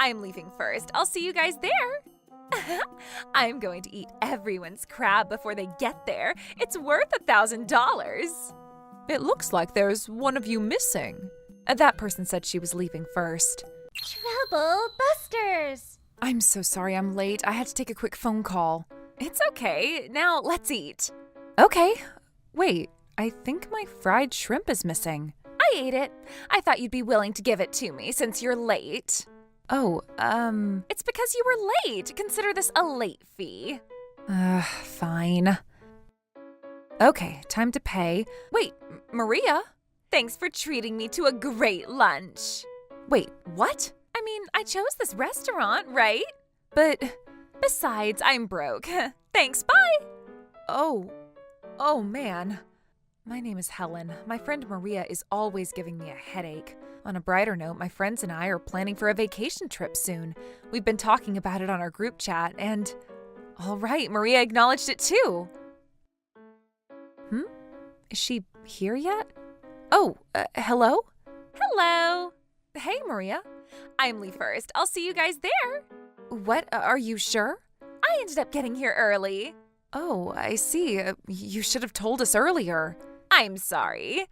I'm leaving first. I'll see you guys there. I'm going to eat everyone's crab before they get there. It's worth $1,000. It looks like there's one of you missing. That person said she was leaving first. Trouble Busters! I'm so sorry I'm late. I had to take a quick phone call. It's okay. Now let's eat. Okay. Wait, I think my fried shrimp is missing. I ate it. I thought you'd be willing to give it to me since you're late. Oh, It's because you were late. Consider this a late fee. Fine. Okay, time to pay. Wait, Maria? Thanks for treating me to a great lunch. Wait, what? I mean, I chose this restaurant, right? But, Besides, I'm broke. Thanks, bye! oh man. My name is Helen. My friend Maria is always giving me a headache. On a brighter note, my friends and I are planning for a vacation trip soon. We've been talking about it on our group chat, and all right, Maria acknowledged it too. Is she here yet? Oh, hello? Hello. Hey, Maria. I'm Lee first. I'll see you guys there. What, are you sure? I ended up getting here early. Oh, I see. You should have told us earlier. I'm sorry.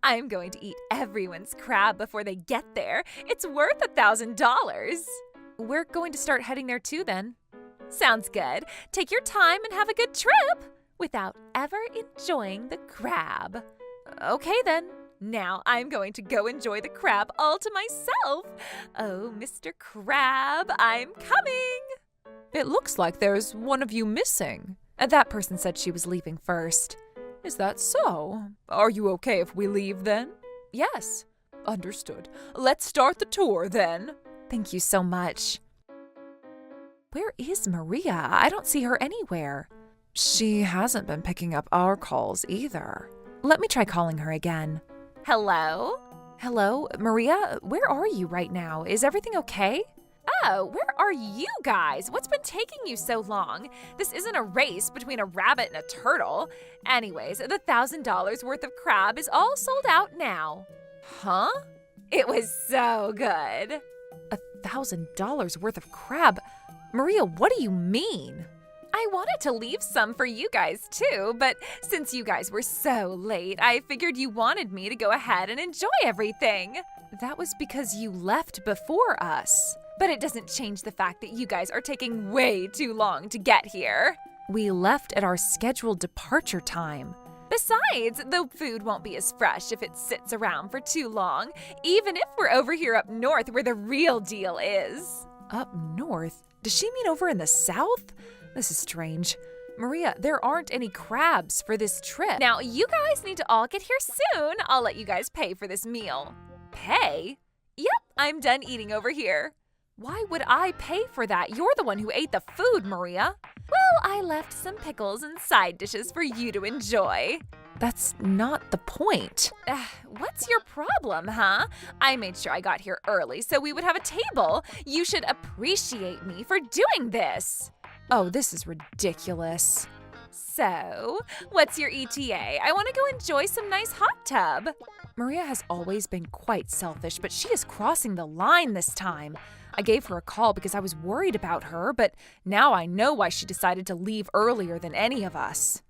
I'm going to eat everyone's crab before they get there. It's worth $1,000. We're going to start heading there too then. Sounds good. Take your time and have a good trip without ever enjoying the crab. Okay then. Now I'm going to go enjoy the crab all to myself. Oh, Mr. Crab, I'm coming. It looks like there's one of you missing. That person said she was leaving first. Is that so? Are you okay if we leave then? Yes. Understood. Let's start the tour then. Thank you so much. Where is Maria? I don't see her anywhere. She hasn't been picking up our calls either. Let me try calling her again. Hello? Hello, Maria? Where are you right now? Is everything okay? Oh, where are you guys? What's been taking you so long? This isn't a race between a rabbit and a turtle. Anyways, the $1,000 worth of crab is all sold out now. Huh? It was so good. $1,000 worth of crab? Maria, what do you mean? I wanted to leave some for you guys too, but since you guys were so late, I figured you wanted me to go ahead and enjoy everything. That was because you left before us. But it doesn't change the fact that you guys are taking way too long to get here. We left at our scheduled departure time. Besides, the food won't be as fresh if it sits around for too long, even if we're over here up north where the real deal is. Up north? Does she mean over in the south? This is strange. Maria, there aren't any crabs for this trip. Now, you guys need to all get here soon. I'll let you guys pay for this meal. Pay? Yep, I'm done eating over here. Why would I pay for that? You're the one who ate the food, Maria. Well, I left some pickles and side dishes for you to enjoy. That's not the point. What's your problem, huh? I made sure I got here early so we would have a table. You should appreciate me for doing this. Oh, this is ridiculous. So, what's your ETA? I want to go enjoy some nice hot tub. Maria has always been quite selfish, but she is crossing the line this time. I gave her a call because I was worried about her, but now I know why she decided to leave earlier than any of us.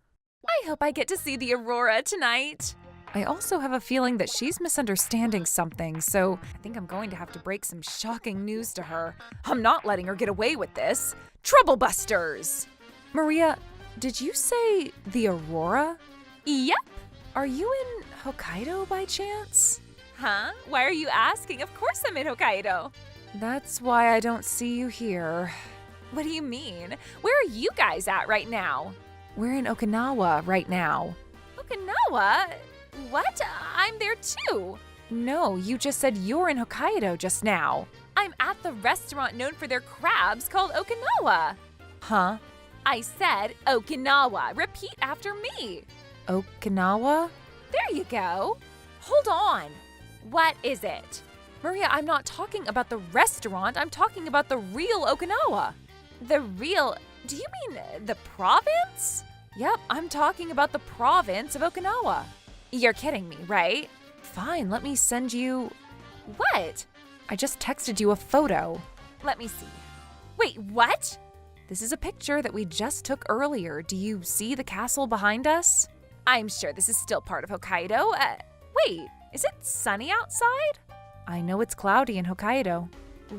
I hope I get to see the aurora tonight. I also have a feeling that she's misunderstanding something, so I think I'm going to have to break some shocking news to her. I'm not letting her get away with this. Trouble Busters! Maria, did you say the aurora? Yep. Are you in Hokkaido by chance? Huh? Why are you asking? Of course I'm in Hokkaido. That's why I don't see you here. What do you mean? Where are you guys at right now? We're in Okinawa right now. Okinawa? What? I'm there too. No, you just said you're in Hokkaido just now. I'm at the restaurant known for their crabs called Okinawa. Huh? I said Okinawa. Repeat after me. Okinawa? There you go. Hold on. What is it? Maria, I'm not talking about the restaurant. I'm talking about the real Okinawa. The real... Do you mean the province? Yep, I'm talking about the province of Okinawa. You're kidding me, right? Fine, let me send you... What? I just texted you a photo. Let me see. Wait, what? This is a picture that we just took earlier. Do you see the castle behind us? I'm sure this is still part of Hokkaido. Wait, is it sunny outside? I know it's cloudy in Hokkaido.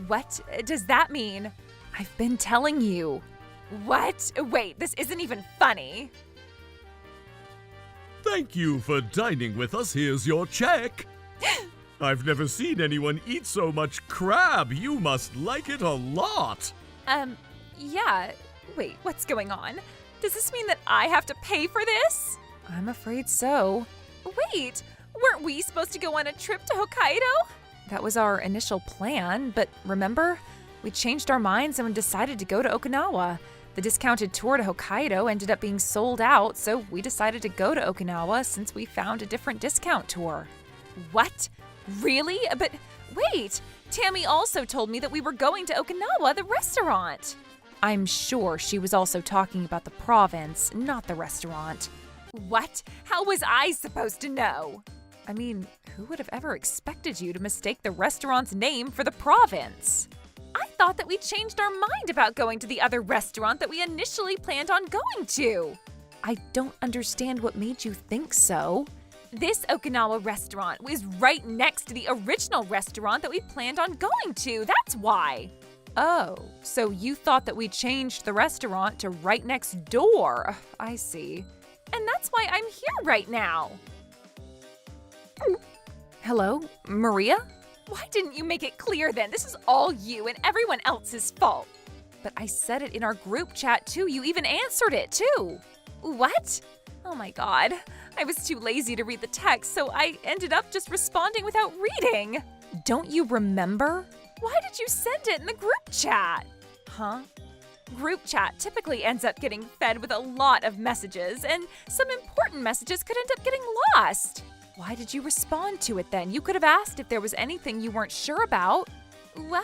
What does that mean? I've been telling you. What? Wait, this isn't even funny. Thank you for dining with us. Here's your check. I've never seen anyone eat so much crab. You must like it a lot. Yeah. Wait, what's going on? Does this mean that I have to pay for this? I'm afraid so. Wait, weren't we supposed to go on a trip to Hokkaido? That was our initial plan, but remember? We changed our minds and decided to go to Okinawa. The discounted tour to Hokkaido ended up being sold out, so we decided to go to Okinawa since we found a different discount tour. What? Really? But wait, Tammy also told me that we were going to Okinawa, the restaurant. I'm sure she was also talking about the province, not the restaurant. What? How was I supposed to know? I mean, who would have ever expected you to mistake the restaurant's name for the province? I thought that we changed our mind about going to the other restaurant that we initially planned on going to. I don't understand what made you think so. This Okinawa restaurant was right next to the original restaurant that we planned on going to. That's why. Oh, so you thought that we changed the restaurant to right next door. I see. And that's why I'm here right now. Hello, Maria? Why didn't you make it clear then? This is all you and everyone else's fault. But I said it in our group chat too. You even answered it too. What? Oh my God. I was too lazy to read the text, so I ended up just responding without reading. Don't you remember? Why did you send it in the group chat? Huh? Group chat typically ends up getting fed with a lot of messages, and some important messages could end up getting lost. Why did you respond to it then? You could have asked if there was anything you weren't sure about. Well,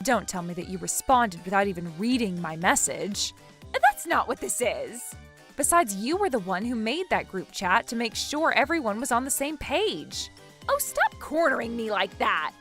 don't tell me that you responded without even reading my message. That's not what this is. Besides, you were the one who made that group chat to make sure everyone was on the same page. Oh, stop cornering me like that.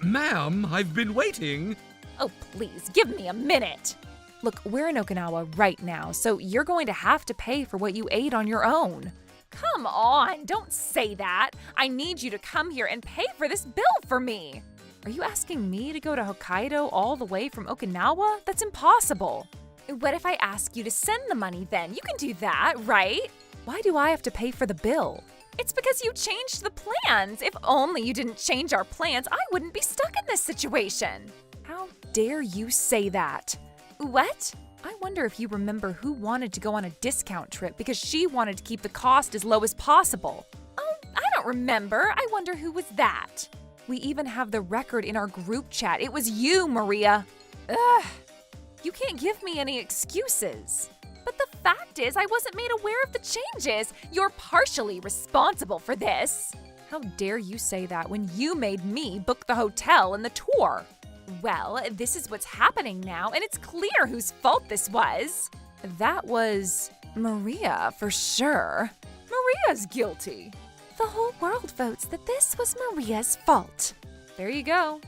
Ma'am, I've been waiting. Oh, please, give me a minute. Look, we're in Okinawa right now, so you're going to have to pay for what you ate on your own. Come on, don't say that. I need you to come here and pay for this bill for me. Are you asking me to go to Hokkaido all the way from Okinawa? That's impossible. What if I ask you to send the money then? You can do that, right? Why do I have to pay for the bill? It's because you changed the plans. If only you didn't change our plans, I wouldn't be stuck in this situation. How dare you say that? What? I wonder if you remember who wanted to go on a discount trip because she wanted to keep the cost as low as possible. Oh, I don't remember. I wonder who was that. We even have the record in our group chat. It was you, Maria. Ugh. You can't give me any excuses. But the fact is, I wasn't made aware of the changes. You're partially responsible for this. How dare you say that when you made me book the hotel and the tour? Well, this is what's happening now, and it's clear whose fault this was. That was Maria, for sure. Maria's guilty. The whole world votes that this was Maria's fault. There you go.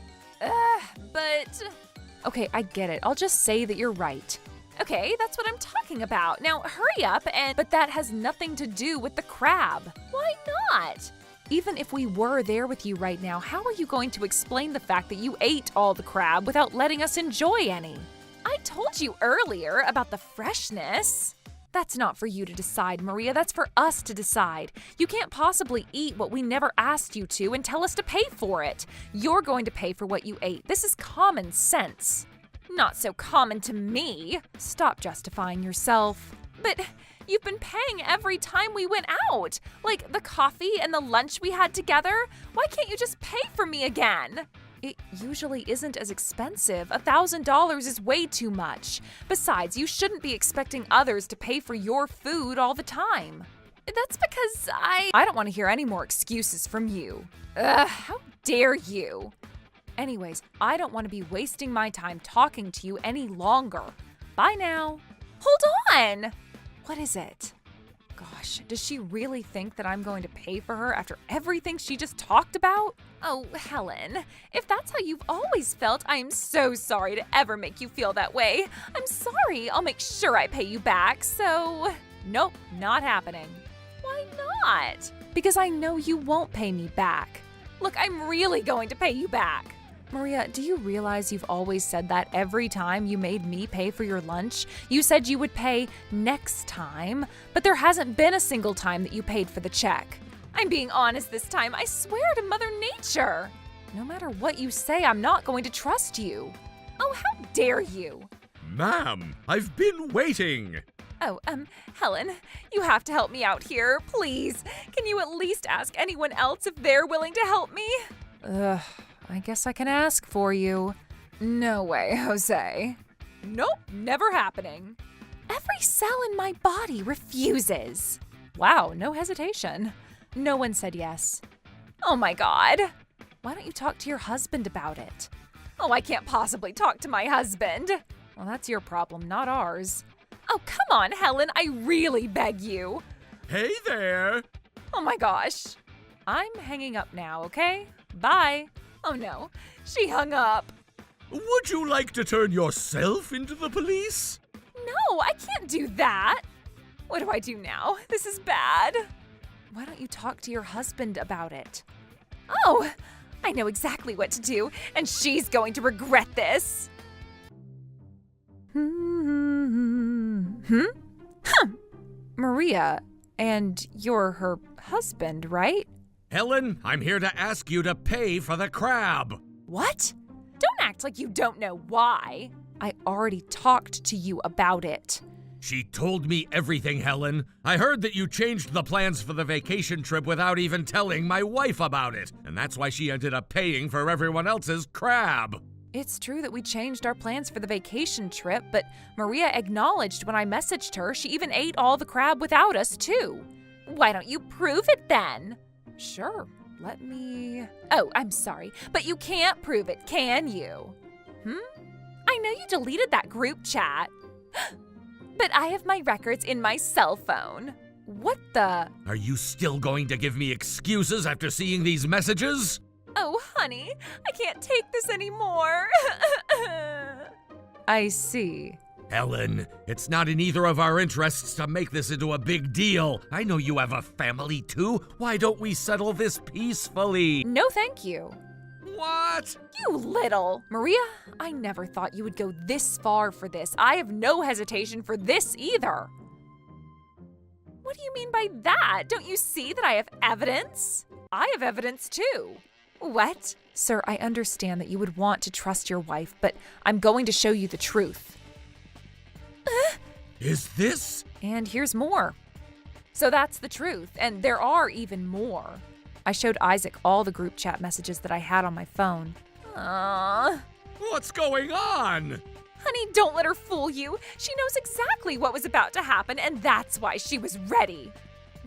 But... Okay, I get it. I'll just say that you're right. Okay, that's what I'm talking about. Now, hurry up and... But that has nothing to do with the crab. Why not? Even if we were there with you right now, how are you going to explain the fact that you ate all the crab without letting us enjoy any? I told you earlier about the freshness. That's not for you to decide, Maria. That's for us to decide. You can't possibly eat what we never asked you to and tell us to pay for it. You're going to pay for what you ate. This is common sense. Not so common to me. Stop justifying yourself. But you've been paying every time we went out. Like the coffee and the lunch we had together. Why can't you just pay for me again? It usually isn't as expensive. $1,000 is way too much. Besides, you shouldn't be expecting others to pay for your food all the time. That's because I don't want to hear any more excuses from you. Ugh, how dare you? Anyways, I don't want to be wasting my time talking to you any longer. Bye now. Hold on! What is it? Gosh, does she really think that I'm going to pay for her after everything she just talked about? Oh, Helen, if that's how you've always felt, I am so sorry to ever make you feel that way. I'm sorry. I'll make sure I pay you back, so… Nope, not happening. Why not? Because I know you won't pay me back. Look, I'm really going to pay you back. Maria, do you realize you've always said that every time you made me pay for your lunch? You said you would pay next time, but there hasn't been a single time that you paid for the check. I'm being honest this time. I swear to Mother Nature. No matter what you say, I'm not going to trust you. Oh, how dare you? Ma'am, I've been waiting. Oh, Helen, you have to help me out here, please. Can you at least ask anyone else if they're willing to help me? Ugh, I guess I can ask for you. No way, Jose. Nope, never happening. Every cell in my body refuses. Wow, no hesitation. No one said yes. Oh my God. Why don't you talk to your husband about it? Oh, I can't possibly talk to my husband. Well, that's your problem, not ours. Oh, come on, Helen, I really beg you. Hey there. Oh my gosh. I'm hanging up now, okay? Bye. Oh no, she hung up. Would you like to turn yourself into the police? No, I can't do that. What do I do now? This is bad. Why don't you talk to your husband about it? Oh, I know exactly what to do, and she's going to regret this. Maria, and you're her husband, right? Helen, I'm here to ask you to pay for the crab. What? Don't act like you don't know why. I already talked to you about it. She told me everything, Helen. I heard that you changed the plans for the vacation trip without even telling my wife about it, and that's why she ended up paying for everyone else's crab. It's true that we changed our plans for the vacation trip, but Maria acknowledged when I messaged her she even ate all the crab without us, too. Why don't you prove it then? Sure, let me… Oh, I'm sorry, but you can't prove it, can you? I know you deleted that group chat, but I have my records in my cell phone. What the… Are you still going to give me excuses after seeing these messages? Oh, honey, I can't take this anymore. I see. Helen, it's not in either of our interests to make this into a big deal. I know you have a family too. Why don't we settle this peacefully? No, thank you. What? You little… Maria, I never thought you would go this far for this. I have no hesitation for this either. What do you mean by that? Don't you see that I have evidence? I have evidence too. What? Sir, I understand that you would want to trust your wife, but I'm going to show you the truth. Is this? And here's more. So that's the truth, and there are even more. I showed Isaac all the group chat messages that I had on my phone. What's going on? Honey, don't let her fool you. She knows exactly what was about to happen, and that's why she was ready.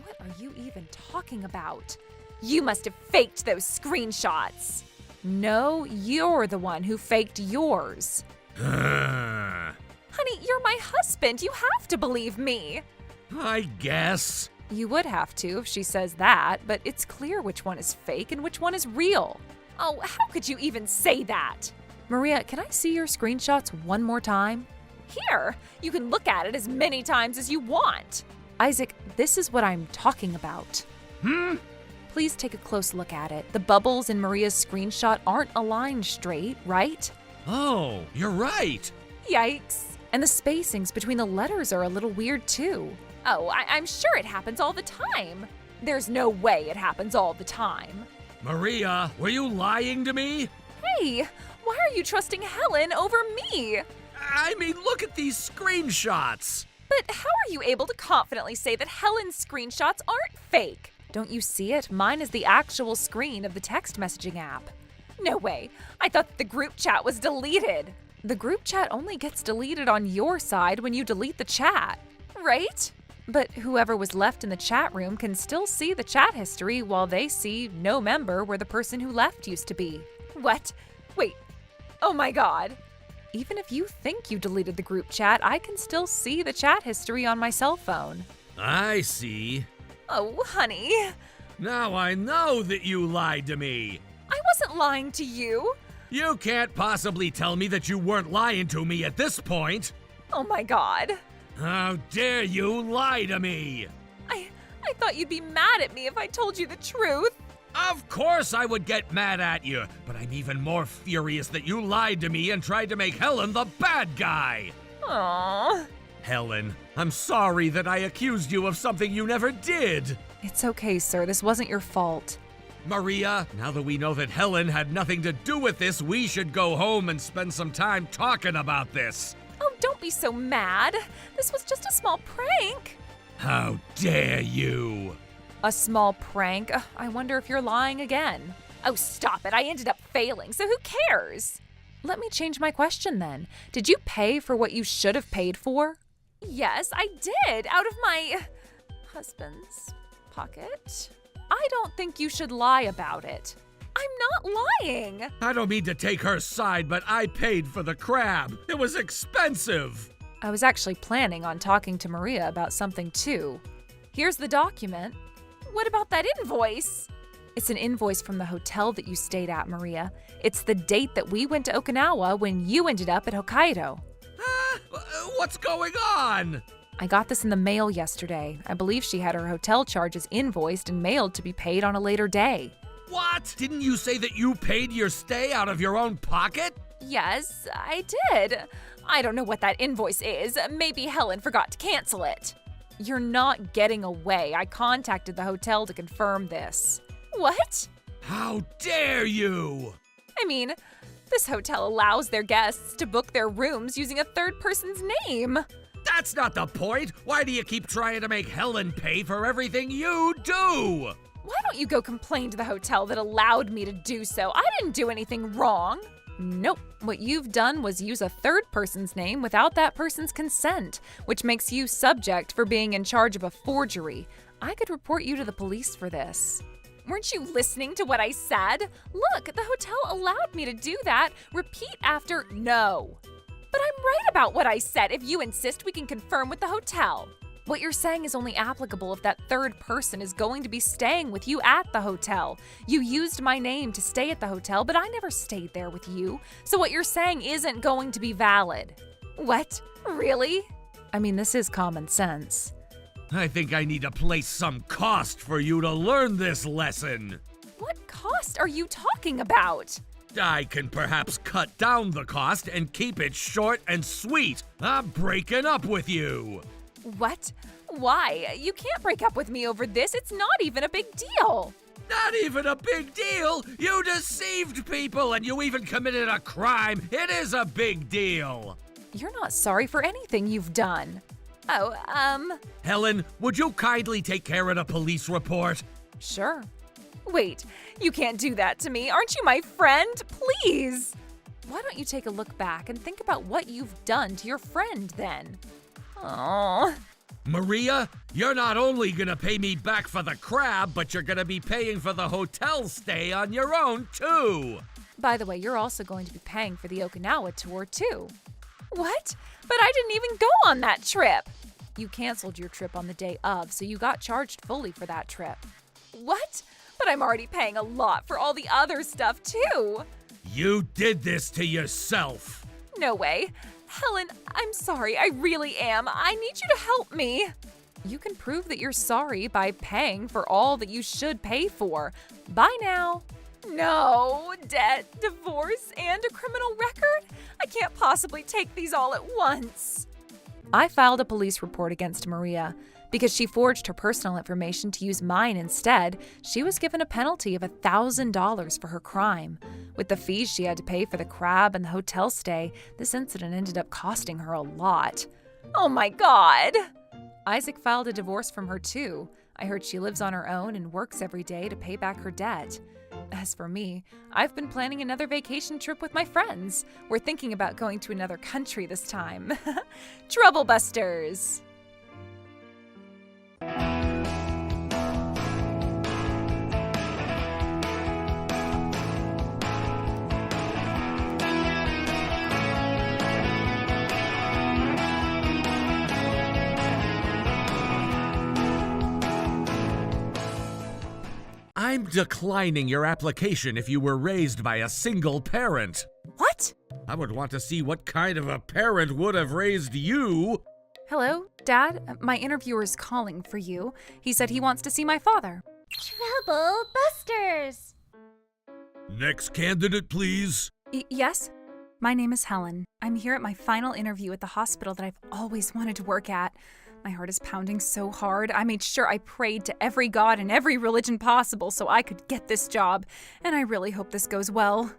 What are you even talking about? You must have faked those screenshots. No, you're the one who faked yours. Honey, you're my husband. You have to believe me. I guess. You would have to if she says that, but it's clear which one is fake and which one is real. Oh, how could you even say that? Maria, can I see your screenshots one more time? Here, you can look at it as many times as you want. Isaac, this is what I'm talking about. Please take a close look at it. The bubbles in Maria's screenshot aren't aligned straight, right? Oh, you're right. Yikes. And the spacings between the letters are a little weird too. Oh, I'm sure it happens all the time. There's no way it happens all the time. Maria, were you lying to me? Hey, why are you trusting Helen over me? I mean, look at these screenshots. But how are you able to confidently say that Helen's screenshots aren't fake? Don't you see it? Mine is the actual screen of the text messaging app. No way. I thought the group chat was deleted. The group chat only gets deleted on your side when you delete the chat. Right? But whoever was left in the chat room can still see the chat history while they see no member where the person who left used to be. What? Wait. Oh my God. Even if you think you deleted the group chat, I can still see the chat history on my cell phone. I see. Oh, honey, Now I know that you lied to me. I wasn't lying to you. You can't possibly tell me that you weren't lying to me at this point. Oh my God. How dare you lie to me? I thought you'd be mad at me if I told you the truth. Of course I would get mad at you, but I'm even more furious that you lied to me and tried to make Helen the bad guy. Aww. Helen, I'm sorry that I accused you of something you never did. It's okay, sir. This wasn't your fault. Maria, now that we know that Helen had nothing to do with this, we should go home and spend some time talking about this. Oh, don't be so mad. This was just a small prank. How dare you? A small prank? Ugh, I wonder if you're lying again. Oh, stop it. I ended up failing, so who cares? Let me change my question then. Did you pay for what you should have paid for? Yes, I did, out of my husband's pocket. I don't think you should lie about it. I'm not lying. I don't mean to take her side, but I paid for the crab. It was expensive. I was actually planning on talking to Maria about something too. Here's the document. What about that invoice? It's an invoice from the hotel that you stayed at, Maria. It's the date that we went to Okinawa when you ended up at Hokkaido. What's going on? I got this in the mail yesterday. I believe she had her hotel charges invoiced and mailed to be paid on a later day. What? Didn't you say that you paid your stay out of your own pocket? Yes, I did. I don't know what that invoice is. Maybe Helen forgot to cancel it. You're not getting away. I contacted the hotel to confirm this. What? How dare you? I mean, this hotel allows their guests to book their rooms using a third person's name. That's not the point. Why do you keep trying to make Helen pay for everything you do? Why don't you go complain to the hotel that allowed me to do so? I didn't do anything wrong. Nope. What you've done was use a third person's name without that person's consent, which makes you subject for being in charge of a forgery. I could report you to the police for this. Weren't you listening to what I said? Look, the hotel allowed me to do that. Repeat after no. But I'm right about what I said. If you insist, we can confirm with the hotel. What you're saying is only applicable if that third person is going to be staying with you at the hotel. You used my name to stay at the hotel, but I never stayed there with you. So what you're saying isn't going to be valid. What? Really? I mean, this is common sense. I think I need to place some cost for you to learn this lesson. What cost are you talking about? I can perhaps cut down the cost and keep it short and sweet. I'm breaking up with you. What? Why? You can't break up with me over this. It's not even a big deal. Not even a big deal. You deceived people and you even committed a crime. It is a big deal. You're not sorry for anything you've done. Oh, Helen, would you kindly take care of the police report? Sure. Wait, you can't do that to me. Aren't you my friend? Please. Why don't you take a look back and think about what you've done to your friend then? Oh. Maria, you're not only gonna pay me back for the crab, but you're gonna be paying for the hotel stay on your own, too. By the way, you're also going to be paying for the Okinawa tour, too. What? But I didn't even go on that trip. You canceled your trip on the day of, so you got charged fully for that trip. What? But I'm already paying a lot for all the other stuff, too. You did this to yourself. No way. Helen, I'm sorry. I really am. I need you to help me. You can prove that you're sorry by paying for all that you should pay for. Bye now. No, debt, divorce, and a criminal record? I can't possibly take these all at once. I filed a police report against Maria. Because she forged her personal information to use mine instead, she was given a penalty of $1,000 for her crime. With the fees she had to pay for the crab and the hotel stay, this incident ended up costing her a lot. Oh my God! Isaac filed a divorce from her too. I heard she lives on her own and works every day to pay back her debt. As for me, I've been planning another vacation trip with my friends. We're thinking about going to another country this time. Troublebusters! declining your application if you were raised by a single parent. What? I would want to see what kind of a parent would have raised you. Hello, Dad? My interviewer's calling for you. He said he wants to see my father. Trouble Busters! Next candidate, please. Yes? My name is Helen. I'm here at my final interview at the hospital that I've always wanted to work at. My heart is pounding so hard. I made sure I prayed to every god and every religion possible so I could get this job, and I really hope this goes well.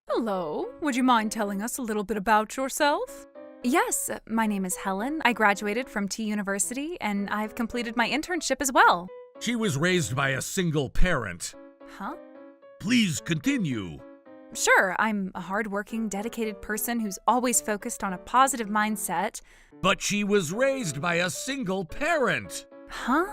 Hello, would you mind telling us a little bit about yourself? Yes, my name is Helen. I graduated from T University, and I've completed my internship as well. She was raised by a single parent. Huh? Please continue. Sure, I'm a hardworking, dedicated person who's always focused on a positive mindset. But she was raised by a single parent. Huh?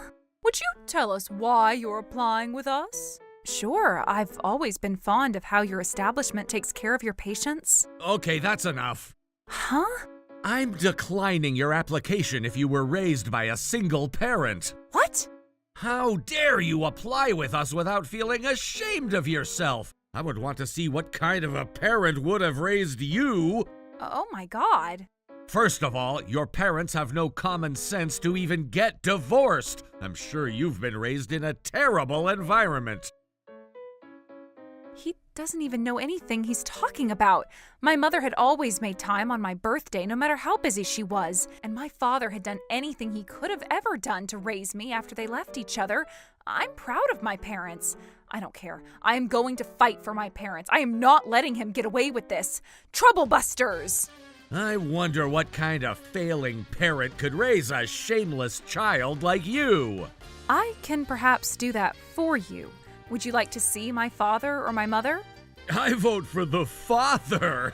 Would you tell us why you're applying with us? Sure, I've always been fond of how your establishment takes care of your patients. Okay, that's enough. Huh? I'm declining your application if you were raised by a single parent. What? How dare you apply with us without feeling ashamed of yourself? I would want to see what kind of a parent would have raised you. Oh my God. First of all, your parents have no common sense to even get divorced. I'm sure you've been raised in a terrible environment. He doesn't even know anything he's talking about. My mother had always made time on my birthday, no matter how busy she was. And my father had done anything he could have ever done to raise me after they left each other. I'm proud of my parents. I don't care. I am going to fight for my parents. I am not letting him get away with this. Trouble Busters! I wonder what kind of failing parent could raise a shameless child like you. I can perhaps do that for you. Would you like to see my father or my mother? I vote for the father.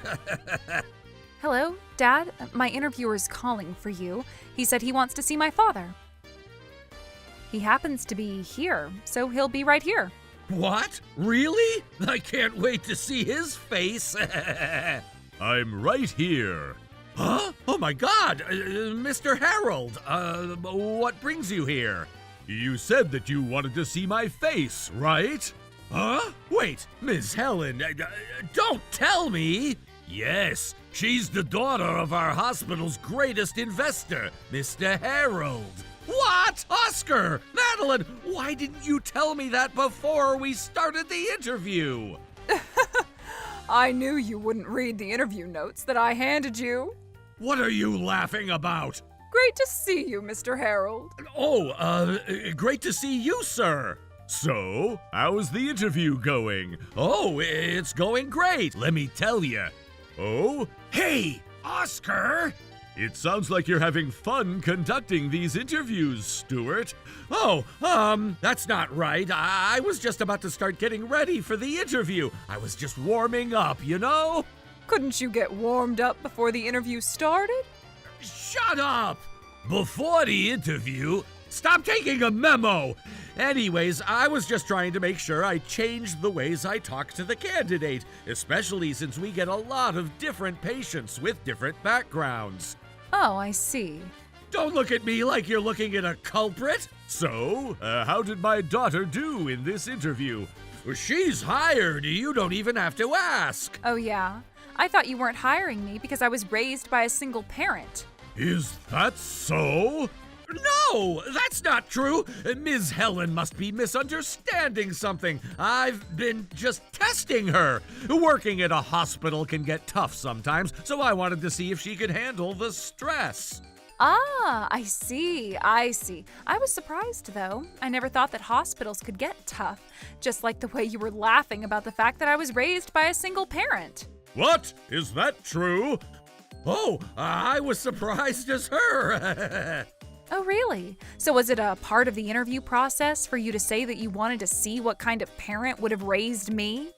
Hello, Dad. My interviewer's calling for you. He said he wants to see my father. He happens to be here, so he'll be right here. What? Really? I can't wait to see his face. I'm right here. Huh? Oh my God! Mr. Harold, what brings you here? You said that you wanted to see my face, right? Huh? Wait, Miss Helen, don't tell me! Yes, she's the daughter of our hospital's greatest investor, Mr. Harold. What? Oscar! Madeline, why didn't you tell me that before we started the interview? I knew you wouldn't read the interview notes that I handed you. What are you laughing about? Great to see you, Mr. Harold. Oh, great to see you, sir. So, how's the interview going? Oh, it's going great, let me tell you. Oh, hey, Oscar! It sounds like you're having fun conducting these interviews, Stuart. Oh, that's not right. I was just about to start getting ready for the interview. I was just warming up, you know? Couldn't you get warmed up before the interview started? Shut up! Before the interview, stop taking a memo! Anyways, I was just trying to make sure I changed the ways I talk to the candidate, especially since we get a lot of different patients with different backgrounds. Oh, I see. Don't look at me like you're looking at a culprit. So, how did my daughter do in this interview? She's hired. You don't even have to ask. Oh, yeah? I thought you weren't hiring me because I was raised by a single parent. Is that so? No, that's not true. Ms. Helen must be misunderstanding something. I've been just testing her. Working at a hospital can get tough sometimes, so I wanted to see if she could handle the stress. Ah, I see. I was surprised, though. I never thought that hospitals could get tough, just like the way you were laughing about the fact that I was raised by a single parent. What? Is that true? Oh, I was surprised as her. Oh, really? So was it a part of the interview process for you to say that you wanted to see what kind of parent would have raised me?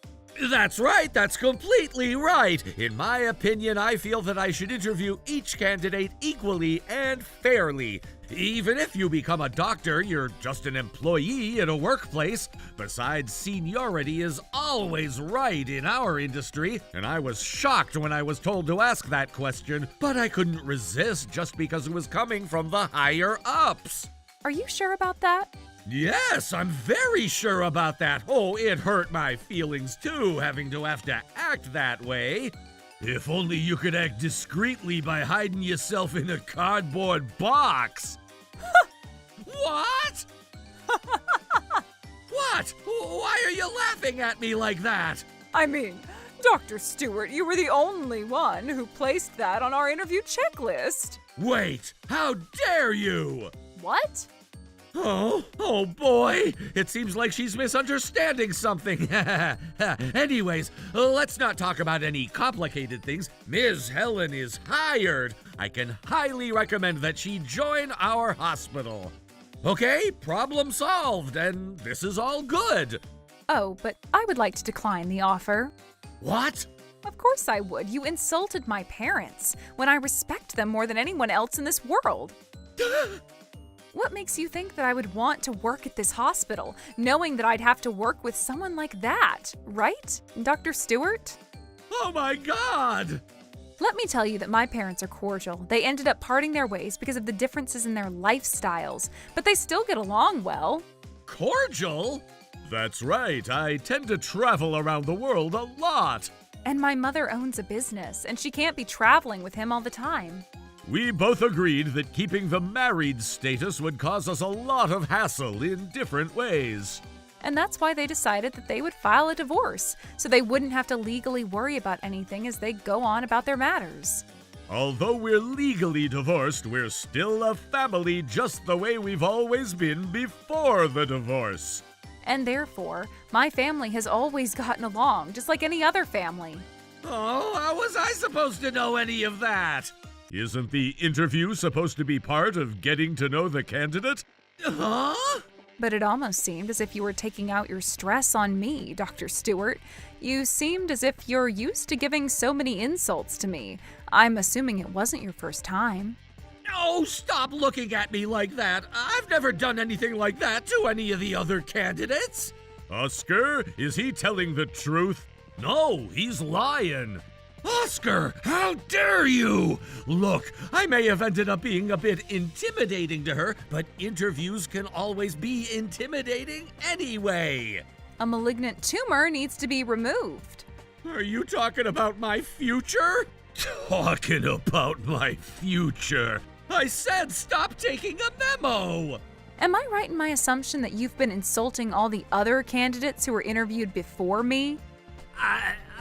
That's right, that's completely right. In my opinion, I feel that I should interview each candidate equally and fairly. Even if you become a doctor, you're just an employee in a workplace. Besides, seniority is always right in our industry, and I was shocked when I was told to ask that question, but I couldn't resist just because it was coming from the higher ups. Are you sure about that? Yes, I'm very sure about that. Oh, it hurt my feelings too, having to act that way. If only you could act discreetly by hiding yourself in a cardboard box. What? What? Why are you laughing at me like that? I mean, Dr. Stewart, you were the only one who placed that on our interview checklist. Wait, how dare you? What? Oh boy! It seems like she's misunderstanding something. Anyways, let's not talk about any complicated things. Ms. Helen is hired. I can highly recommend that she join our hospital. Okay, problem solved, and this is all good. Oh, but I would like to decline the offer. What? Of course I would. You insulted my parents when I respect them more than anyone else in this world. What makes you think that I would want to work at this hospital, knowing that I'd have to work with someone like that, right, Dr. Stewart? Oh my God! Let me tell you that my parents are cordial. They ended up parting their ways because of the differences in their lifestyles, but they still get along well. Cordial? That's right, I tend to travel around the world a lot. And my mother owns a business, and she can't be traveling with him all the time. We both agreed that keeping the married status would cause us a lot of hassle in different ways. And that's why they decided that they would file a divorce, so they wouldn't have to legally worry about anything as they go on about their matters. Although we're legally divorced, we're still a family just the way we've always been before the divorce. And therefore, my family has always gotten along, just like any other family. Oh, how was I supposed to know any of that? Isn't the interview supposed to be part of getting to know the candidate? Huh? But it almost seemed as if you were taking out your stress on me, Dr. Stewart. You seemed as if you're used to giving so many insults to me. I'm assuming it wasn't your first time. Oh, stop looking at me like that. I've never done anything like that to any of the other candidates. Oscar, is he telling the truth? No, he's lying. Oscar, how dare you! Look, I may have ended up being a bit intimidating to her, but interviews can always be intimidating anyway. A malignant tumor needs to be removed. Are you talking about my future? Talking about my future. I said stop taking a memo! Am I right in my assumption that you've been insulting all the other candidates who were interviewed before me?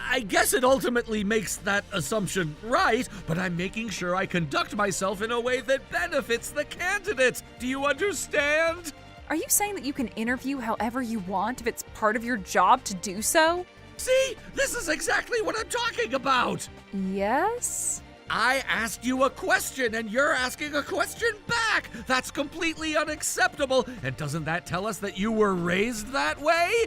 I guess it ultimately makes that assumption right, but I'm making sure I conduct myself in a way that benefits the candidates. Do you understand? Are you saying that you can interview however you want if it's part of your job to do so? See, this is exactly what I'm talking about. Yes? I asked you a question and you're asking a question back. That's completely unacceptable. And doesn't that tell us that you were raised that way?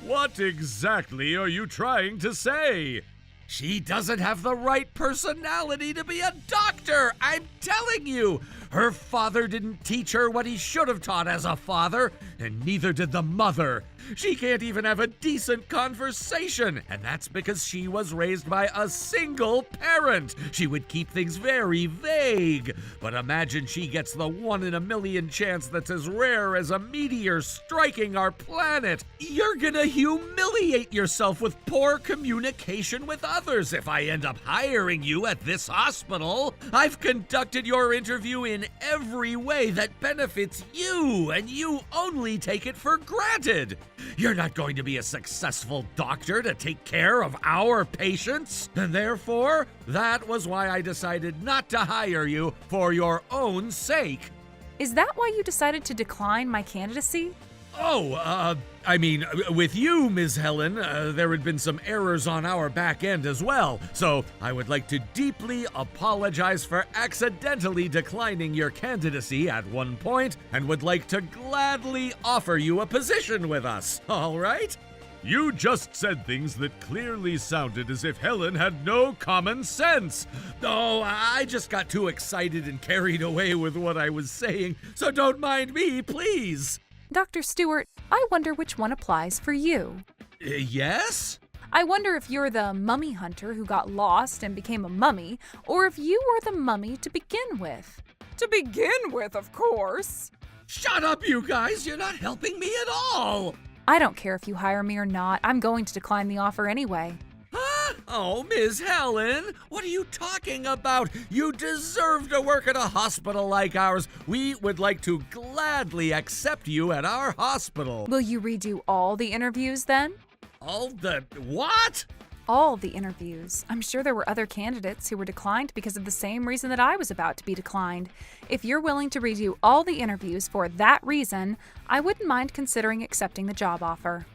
What exactly are you trying to say? She doesn't have the right personality to be a doctor, I'm telling you. Her father didn't teach her what he should have taught as a father, and neither did the mother. She can't even have a decent conversation, and that's because she was raised by a single parent. She would keep things very vague. But imagine she gets the 1 in a million chance that's as rare as a meteor striking our planet. You're gonna humiliate yourself with poor communication with others if I end up hiring you at this hospital. I've conducted your interview in every way that benefits you, and you only take it for granted. You're not going to be a successful doctor to take care of our patients, and therefore, that was why I decided not to hire you for your own sake. Is that why you decided to decline my candidacy? I mean, with you, Ms. Helen, there had been some errors on our back end as well, so I would like to deeply apologize for accidentally declining your candidacy at one point and would like to gladly offer you a position with us, all right? You just said things that clearly sounded as if Helen had no common sense. Oh, I just got too excited and carried away with what I was saying, so don't mind me, please. Dr. Stewart, I wonder which one applies for you. Yes? I wonder if you're the mummy hunter who got lost and became a mummy, or if you were the mummy to begin with. To begin with, of course. Shut up, you guys! You're not helping me at all! I don't care if you hire me or not. I'm going to decline the offer anyway. Huh? Oh, Ms. Helen, what are you talking about? You deserve to work at a hospital like ours. We would like to gladly accept you at our hospital. Will you redo all the interviews then? All the what? All the interviews. I'm sure there were other candidates who were declined because of the same reason that I was about to be declined. If you're willing to redo all the interviews for that reason, I wouldn't mind considering accepting the job offer.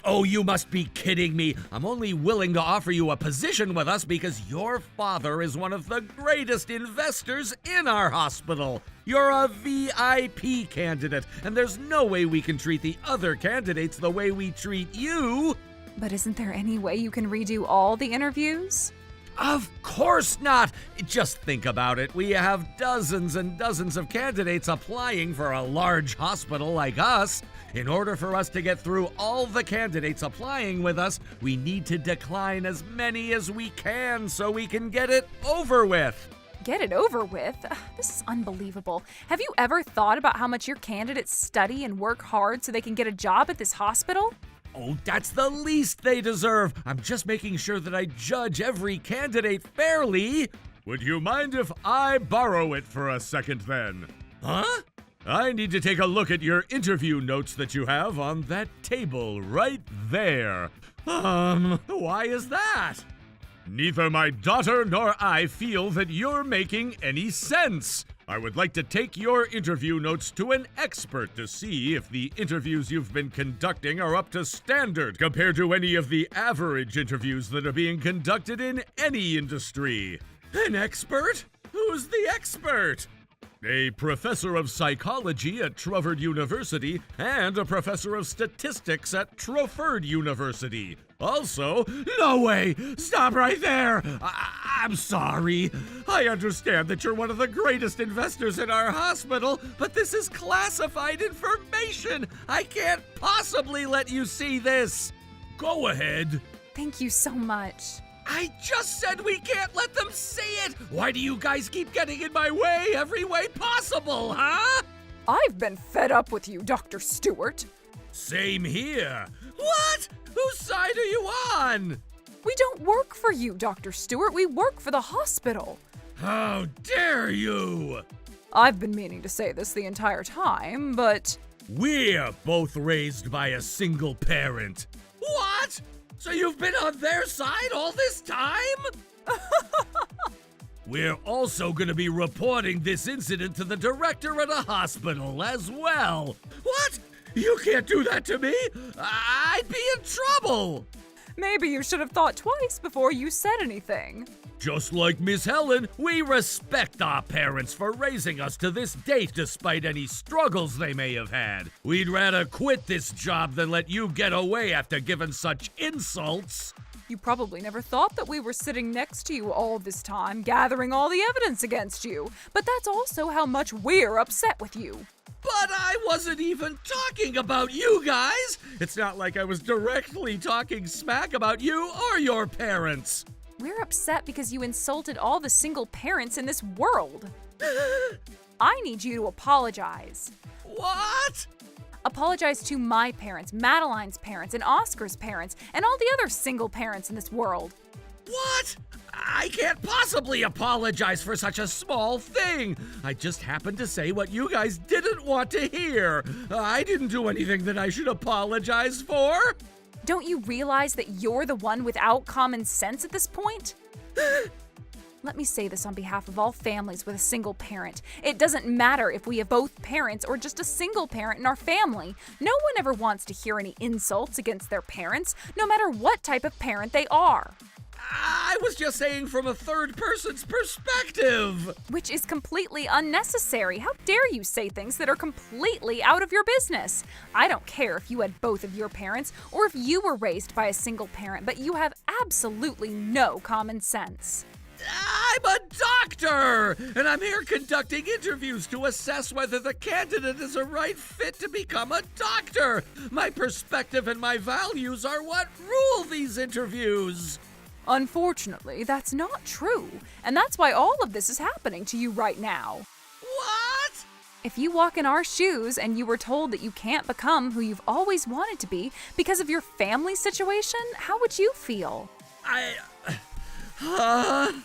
Oh, you must be kidding me. I'm only willing to offer you a position with us because your father is one of the greatest investors in our hospital. You're a VIP candidate, and there's no way we can treat the other candidates the way we treat you. But isn't there any way you can redo all the interviews? Of course not! Just think about it. We have dozens and dozens of candidates applying for a large hospital like us. In order for us to get through all the candidates applying with us, we need to decline as many as we can so we can get it over with. Get it over with? This is unbelievable. Have you ever thought about how much your candidates study and work hard so they can get a job at this hospital? Oh, that's the least they deserve. I'm just making sure that I judge every candidate fairly. Would you mind if I borrow it for a second then? Huh? I need to take a look at your interview notes that you have on that table right there. Why is that? Neither my daughter nor I feel that you're making any sense. I would like to take your interview notes to an expert to see if the interviews you've been conducting are up to standard compared to any of the average interviews that are being conducted in any industry. An expert? Who's the expert? A professor of psychology at Truvard University and a professor of statistics at Truford University. Also, no way! Stop right there! I'm sorry. I understand that you're one of the greatest investors in our hospital, but this is classified information. I can't possibly let you see this. Go ahead. Thank you so much. I just said we can't let them see it! Why do you guys keep getting in my way every way possible, huh? I've been fed up with you, Dr. Stewart. Same here. What? Whose side are you on? We don't work for you, Dr. Stewart. We work for the hospital. How dare you! I've been meaning to say this the entire time, but... We're both raised by a single parent. What? So you've been on their side all this time? We're also going to be reporting this incident to the director of the hospital as well. What? You can't do that to me. I'd be in trouble. Maybe you should have thought twice before you said anything. Just like Miss Helen, we respect our parents for raising us to this date despite any struggles they may have had. We'd rather quit this job than let you get away after giving such insults. You probably never thought that we were sitting next to you all this time, gathering all the evidence against you. But that's also how much we're upset with you. But I wasn't even talking about you guys. It's not like I was directly talking smack about you or your parents. We're upset because you insulted all the single parents in this world. I need you to apologize. What? Apologize to my parents, Madeline's parents, and Oscar's parents, and all the other single parents in this world. What? I can't possibly apologize for such a small thing. I just happened to say what you guys didn't want to hear. I didn't do anything that I should apologize for. Don't you realize that you're the one without common sense at this point? Let me say this on behalf of all families with a single parent. It doesn't matter if we have both parents or just a single parent in our family. No one ever wants to hear any insults against their parents, no matter what type of parent they are. I was just saying from a third person's perspective. Which is completely unnecessary. How dare you say things that are completely out of your business? I don't care if you had both of your parents or if you were raised by a single parent, but you have absolutely no common sense. I'm a doctor, and I'm here conducting interviews to assess whether the candidate is a right fit to become a doctor. My perspective and my values are what rule these interviews. Unfortunately, that's not true, and that's why all of this is happening to you right now. What? If you walk in our shoes and you were told that you can't become who you've always wanted to be because of your family situation, how would you feel?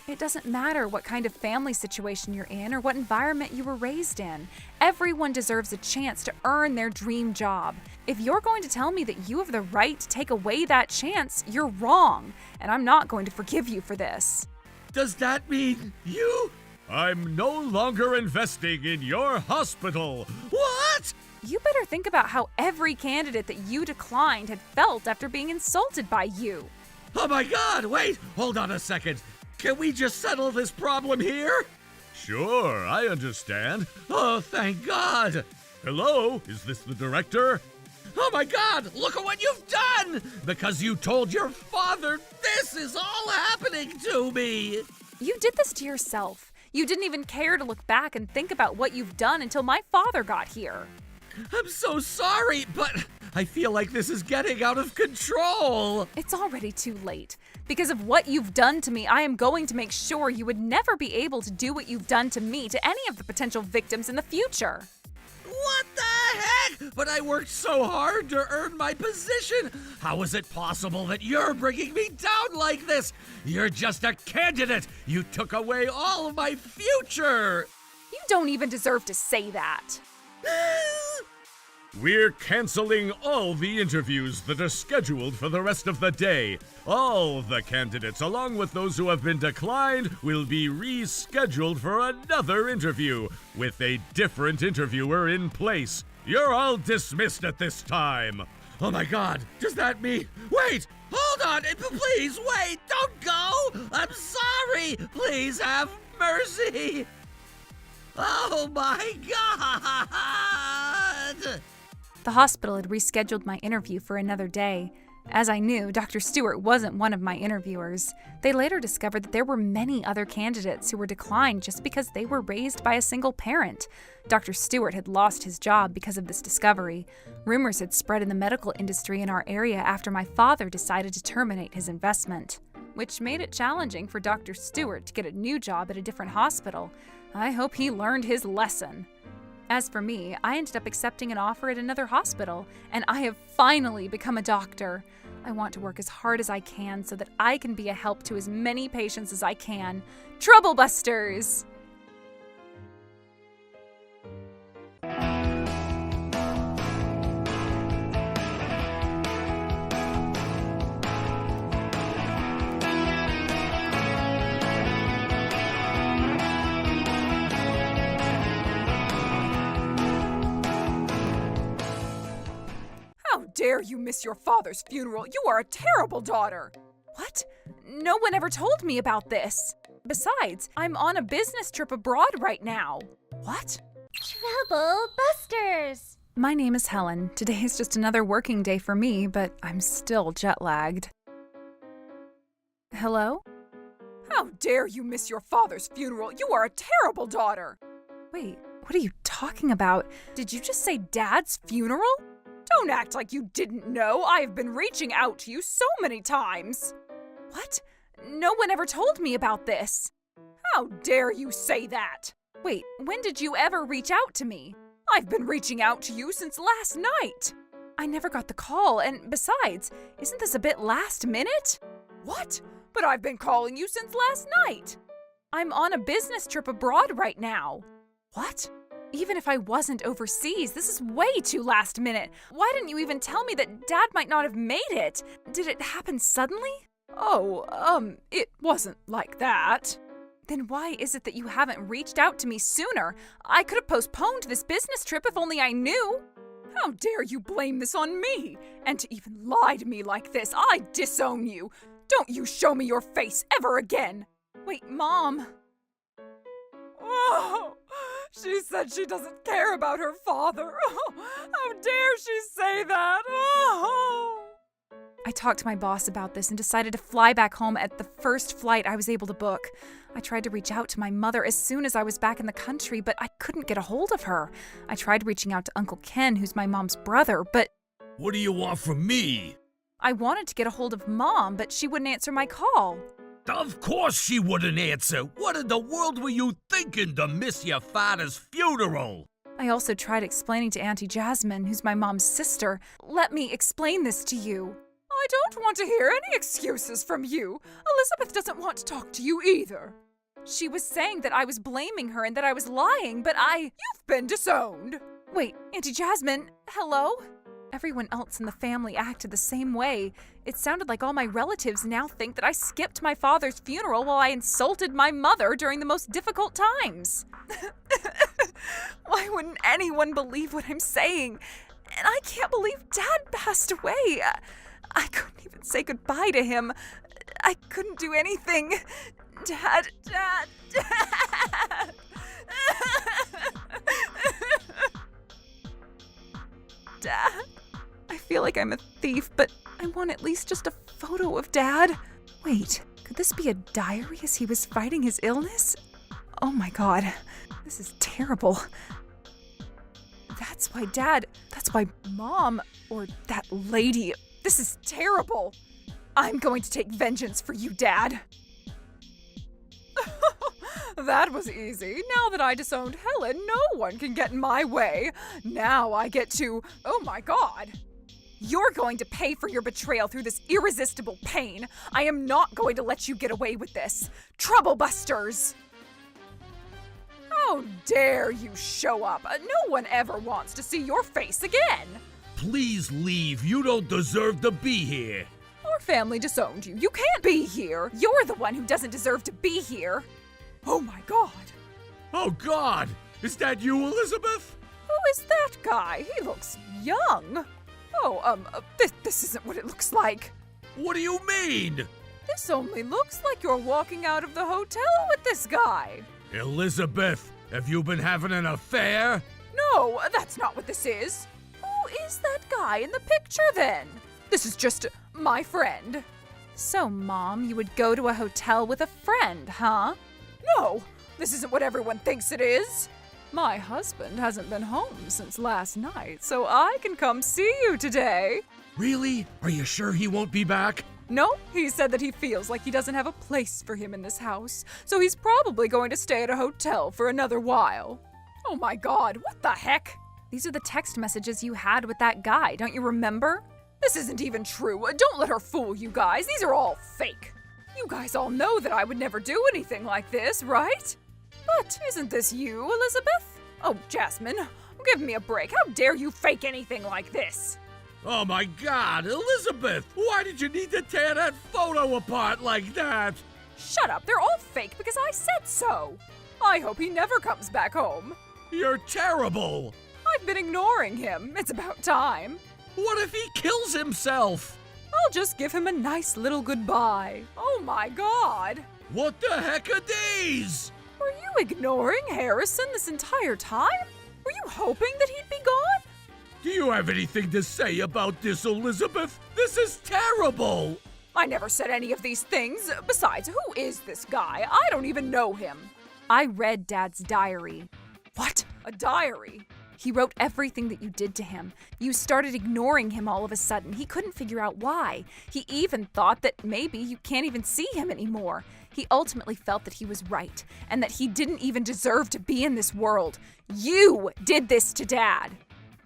It doesn't matter what kind of family situation you're in or what environment you were raised in. Everyone deserves a chance to earn their dream job. If you're going to tell me that you have the right to take away that chance, you're wrong, and I'm not going to forgive you for this. Does that mean you? I'm no longer investing in your hospital. What? You better think about how every candidate that you declined had felt after being insulted by you. Oh my God, wait, hold on a second. Can we just settle this problem here? Sure, I understand. Oh, thank God. Hello, is this the director? Oh my God, look at what you've done! Because you told your father this is all happening to me. You did this to yourself. You didn't even care to look back and think about what you've done until my father got here. I'm so sorry, but I feel like this is getting out of control. It's already too late. Because of what you've done to me, I am going to make sure you would never be able to do what you've done to me to any of the potential victims in the future. What the heck? But I worked so hard to earn my position. How is it possible that you're bringing me down like this? You're just a candidate. You took away all of my future. You don't even deserve to say that. We're canceling all the interviews that are scheduled for the rest of the day. All the candidates, along with those who have been declined, will be rescheduled for another interview with a different interviewer in place. You're all dismissed at this time. Oh my God, does that mean... Wait, hold on, please, wait, don't go. I'm sorry, please have mercy. Oh my God! The hospital had rescheduled my interview for another day. As I knew, Dr. Stewart wasn't one of my interviewers. They later discovered that there were many other candidates who were declined just because they were raised by a single parent. Dr. Stewart had lost his job because of this discovery. Rumors had spread in the medical industry in our area after my father decided to terminate his investment, which made it challenging for Dr. Stewart to get a new job at a different hospital. I hope he learned his lesson. As for me, I ended up accepting an offer at another hospital, and I have finally become a doctor. I want to work as hard as I can so that I can be a help to as many patients as I can. Troublebusters! How dare you miss your father's funeral? You are a terrible daughter! What? No one ever told me about this. Besides, I'm on a business trip abroad right now. What? Trouble Busters! My name is Helen. Today is just another working day for me, but I'm still jet-lagged. Hello? How dare you miss your father's funeral? You are a terrible daughter! Wait, what are you talking about? Did you just say Dad's funeral? Don't act like you didn't know. I have been reaching out to you so many times. What? No one ever told me about this. How dare you say that? Wait, when did you ever reach out to me? I've been reaching out to you since last night. I never got the call, and besides, isn't this a bit last minute? What? But I've been calling you since last night. I'm on a business trip abroad right now. What? Even if I wasn't overseas, this is way too last minute. Why didn't you even tell me that Dad might not have made it? Did it happen suddenly? Oh, it wasn't like that. Then why is it that you haven't reached out to me sooner? I could have postponed this business trip if only I knew. How dare you blame this on me? And to even lie to me like this, I disown you. Don't you show me your face ever again. Wait, Mom. Oh, she said she doesn't care about her father. Oh, how dare she say that? Oh. I talked to my boss about this and decided to fly back home at the first flight I was able to book. I tried to reach out to my mother as soon as I was back in the country, but I couldn't get a hold of her. I tried reaching out to Uncle Ken, who's my mom's brother, but... What do you want from me? I wanted to get a hold of Mom, but she wouldn't answer my call. Of course she wouldn't answer. What in the world were you thinking to miss your father's funeral? I also tried explaining to Auntie Jasmine, who's my mom's sister. Let me explain this to you. I don't want to hear any excuses from you. Elizabeth doesn't want to talk to you either. She was saying that I was blaming her and that I was lying, but You've been disowned. Wait, Auntie Jasmine, hello? Everyone else in the family acted the same way. It sounded like all my relatives now think that I skipped my father's funeral while I insulted my mother during the most difficult times. Why wouldn't anyone believe what I'm saying? And I can't believe Dad passed away. I couldn't even say goodbye to him. I couldn't do anything. Dad. Dad. I feel like I'm a thief, but I want at least just a photo of Dad. Wait, could this be a diary as he was fighting his illness? Oh my God, this is terrible. That's why Mom, or that lady, this is terrible. I'm going to take vengeance for you, Dad. That was easy. Now that I disowned Helen, no one can get in my way. Now I get to... Oh my God. You're going to pay for your betrayal through this irresistible pain. I am not going to let you get away with this. Troublebusters! How dare you show up? No one ever wants to see your face again. Please leave. You don't deserve to be here. Our family disowned you. You can't be here. You're the one who doesn't deserve to be here. Oh my God. Oh God! Is that you, Elizabeth? Who is that guy? He looks young. Oh, this isn't what it looks like. What do you mean? This only looks like you're walking out of the hotel with this guy. Elizabeth, have you been having an affair? No, that's not what this is. Who is that guy in the picture then? This is just my friend. So, Mom, you would go to a hotel with a friend, huh? No, this isn't what everyone thinks it is. My husband hasn't been home since last night, so I can come see you today. Really? Are you sure he won't be back? No, he said that he feels like he doesn't have a place for him in this house, so he's probably going to stay at a hotel for another while. Oh my God, what the heck? These are the text messages you had with that guy, don't you remember? This isn't even true. Don't let her fool you guys. These are all fake. You guys all know that I would never do anything like this, right? But isn't this you, Elizabeth? Oh, Jasmine, give me a break. How dare you fake anything like this? Oh my God, Elizabeth! Why did you need to tear that photo apart like that? Shut up, they're all fake because I said so. I hope he never comes back home. You're terrible! I've been ignoring him. It's about time. What if he kills himself? I'll just give him a nice little goodbye. Oh my God. What the heck are these? Were you ignoring Harrison this entire time? Were you hoping that he'd be gone? Do you have anything to say about this, Elizabeth? This is terrible! I never said any of these things. Besides, who is this guy? I don't even know him. I read Dad's diary. What? A diary? He wrote everything that you did to him. You started ignoring him all of a sudden. He couldn't figure out why. He even thought that maybe you can't even see him anymore. He ultimately felt that he was right and that he didn't even deserve to be in this world. You did this to Dad.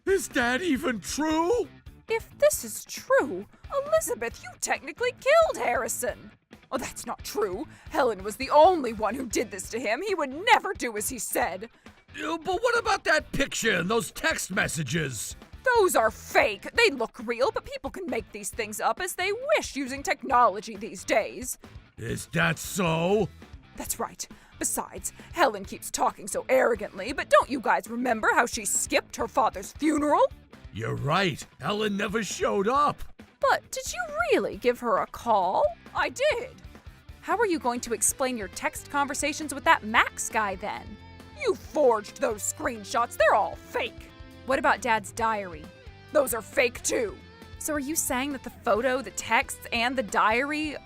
Is that even true? If this is true, Elizabeth, you technically killed Harrison. Oh, that's not true. Helen was the only one who did this to him. He would never do as he said. But what about that picture and those text messages? Those are fake. They look real, but people can make these things up as they wish using technology these days. Is that so? That's right. Besides, Helen keeps talking so arrogantly, but don't you guys remember how she skipped her father's funeral? You're right. Helen never showed up. But did you really give her a call? I did. How are you going to explain your text conversations with that Max guy then? You forged those screenshots. They're all fake. What about Dad's diary? Those are fake too. So are you saying that the photo, the texts, and the diary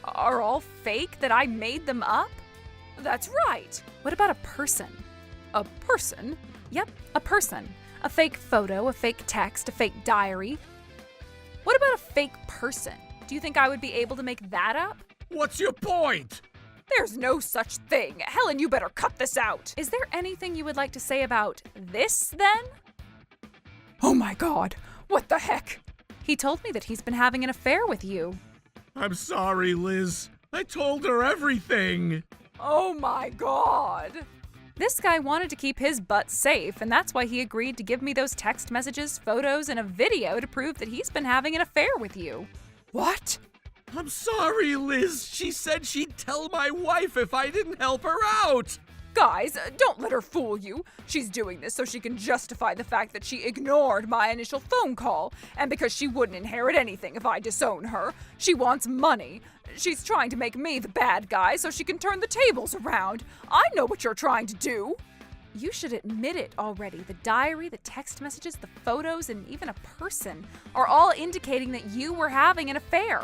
are all fake, that I made them up? That's right. What about a person? A person? Yep, a person. A fake photo, a fake text, a fake diary. What about a fake person? Do you think I would be able to make that up? What's your point? There's no such thing. Helen, you better cut this out. Is there anything you would like to say about this, then? Oh my God, what the heck? He told me that he's been having an affair with you. I'm sorry, Liz. I told her everything. Oh my God. This guy wanted to keep his butt safe, and that's why he agreed to give me those text messages, photos, and a video to prove that he's been having an affair with you. What? I'm sorry, Liz. She said she'd tell my wife if I didn't help her out. Guys, don't let her fool you. She's doing this so she can justify the fact that she ignored my initial phone call, and because she wouldn't inherit anything if I disown her. She wants money. She's trying to make me the bad guy so she can turn the tables around. I know what you're trying to do. You should admit it already. The diary, the text messages, the photos, and even a person are all indicating that you were having an affair.